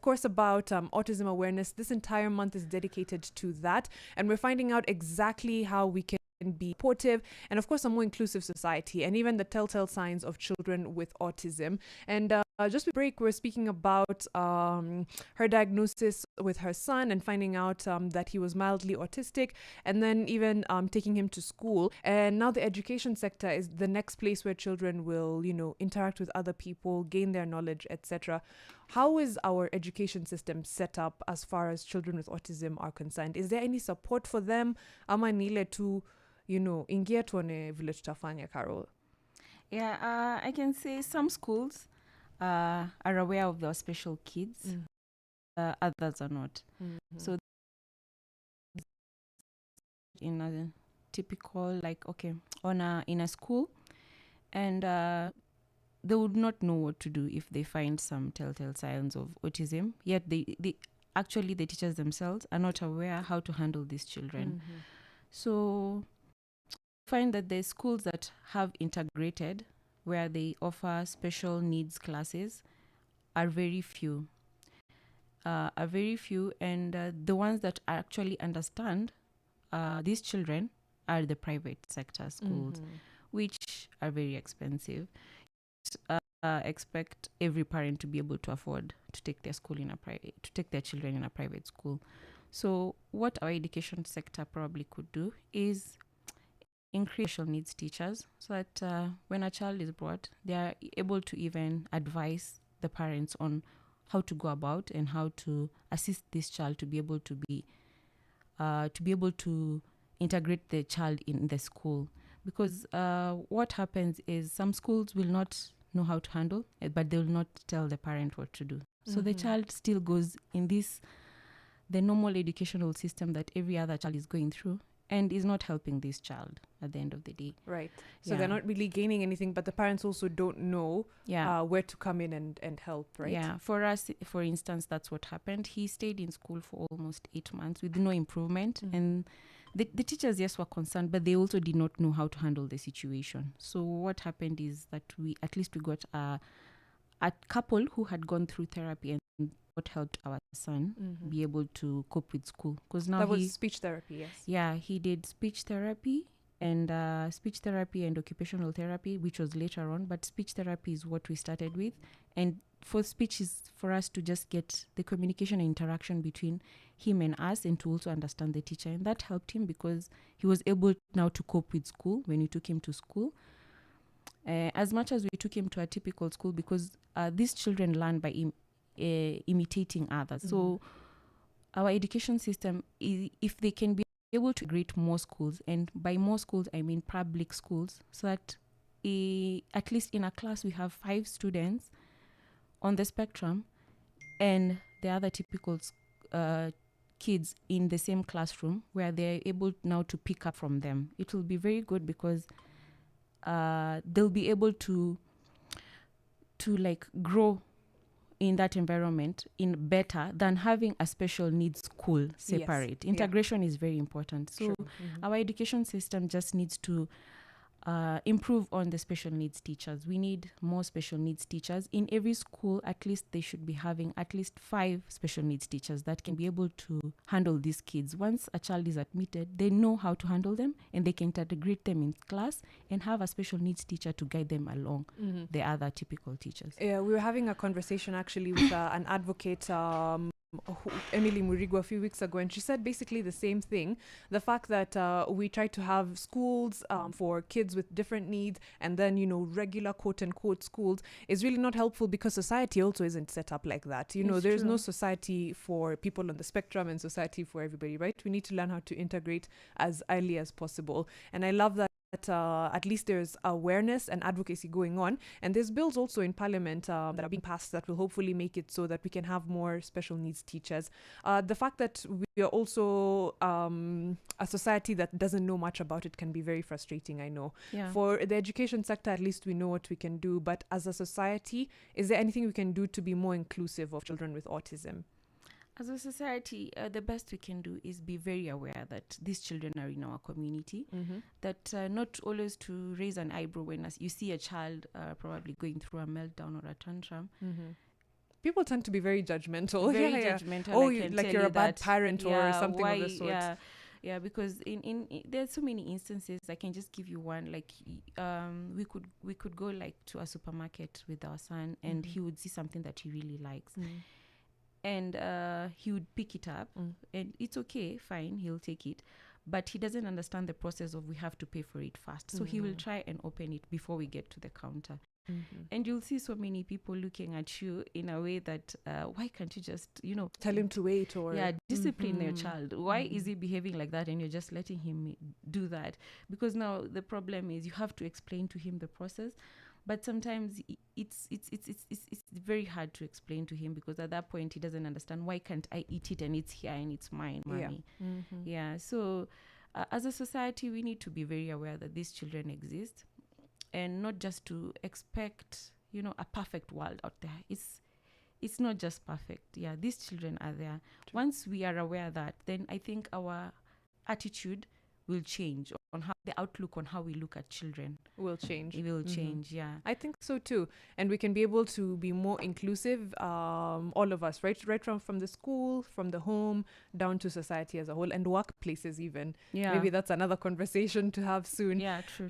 course, about autism awareness. This entire month is dedicated to that, and we're finding out exactly how we can be supportive and, of course, a more inclusive society, and even the telltale signs of children with autism. And just before break, we're speaking about her diagnosis with her son and finding out that he was mildly autistic, and then even taking him to school. And now the education sector is the next place where children will, interact with other people, gain their knowledge, etc. How is our education system set up as far as children with autism are concerned? Is there any support for them? Ama ni ile tu, ingia tuone vile tutafanya, Carol? Yeah, I can say some schools are aware of their special kids, others are not. So in a typical, in a school, and they would not know what to do if they find some telltale signs of autism, yet they actually the teachers themselves are not aware how to handle these children. So find that the schools that have integrated, where they offer special needs classes, are very few. And the ones that actually understand these children are the private sector schools, which are very expensive. Expect every parent to be able to afford to take their children in a private school. So what our education sector probably could do is increase special needs teachers, so that when a child is brought, they are able to even advise the parents on how to go about and how to assist this child to be able to integrate the child in the school. Because what happens is some schools will not know how to handle it, but they will not tell the parent what to do. So the child still goes in the normal educational system that every other child is going through, and is not helping this child at the end of the day. Right. So they're not really gaining anything, but the parents also don't know where to come in and help, right? Yeah. For us, for instance, that's what happened. He stayed in school for almost 8 months with no improvement. And the teachers, yes, were concerned, but they also did not know how to handle the situation. So what happened is that we got a couple who had gone through therapy, and what helped our son be able to cope with school. Because now that was speech therapy, yes. Yeah, he did speech therapy and occupational therapy, which was later on. But speech therapy is what we started with. And for speech is for us to just get the communication and interaction between him and us, and to also understand the teacher. And that helped him because he was able now to cope with school when we took him to school. As much as we took him to a typical school, because these children learn by imitating others. So our education system, if they can be able to integrate more schools, and by more schools I mean public schools, so that at least in a class we have 5 students on the spectrum, and the other typical kids in the same classroom, where they're able now to pick up from them. It will be very good, because they'll be able to grow in that environment in better than having a special needs school separate. Yes. Integration is very important. So our education system just needs to improve on the special needs teachers. We need more special needs teachers. In every school, at least they should be having at least 5 special needs teachers that can be able to handle these kids. Once a child is admitted, they know how to handle them, and they can integrate them in class and have a special needs teacher to guide them along the other typical teachers. Yeah, we were having a conversation actually with an advocate, Emily Murigo, a few weeks ago, and she said basically the same thing. The fact that we try to have schools for kids with different needs, and then regular quote unquote schools, is really not helpful, because society also isn't set up like that. There's no society for people on the spectrum and society for everybody, right? We need to learn how to integrate as early as possible. And I love that at least there's awareness and advocacy going on, and there's bills also in Parliament that are being passed that will hopefully make it so that we can have more special needs teachers. The fact that we are also a society that doesn't know much about it can be very frustrating, I know. Yeah. For the education sector, at least we know what we can do, but as a society, is there anything we can do to be more inclusive of children with autism? As a society, the best we can do is be very aware that these children are in our community, that not always to raise an eyebrow when you see a child probably going through a meltdown or a tantrum. people tend to be very judgmental. Very Yeah. judgmental. Oh, I can like tell you're you a bad that. parent or something why, of the sort. yeah, because in there's so many instances. I can just give you one. Like we could go like to a supermarket with our son, and he would see something that he really likes, and he would pick it up, and it's okay, fine, he'll take it, but he doesn't understand the process of we have to pay for it first. So he will try and open it before we get to the counter. And you'll see so many people looking at you in a way that why can't you just Tell him to wait, or discipline your child? Why is he behaving like that and you're just letting him do that? Because now the problem is you have to explain to him the process, but sometimes it's very hard to explain to him, because at that point he doesn't understand, why can't I eat it and it's here and it's mine, mommy? So as a society, we need to be very aware that these children exist, and not just to expect a perfect world out there. It's not just perfect. Yeah, these children are there. True. Once we are aware that, then I think our attitude will change on how the outlook on how we look at children will change. It will change. Yeah, I think so too. And we can be able to be more inclusive, all of us, right from the school, from the home, down to society as a whole, and workplaces even. Yeah, maybe that's another conversation to have soon. Yeah, true.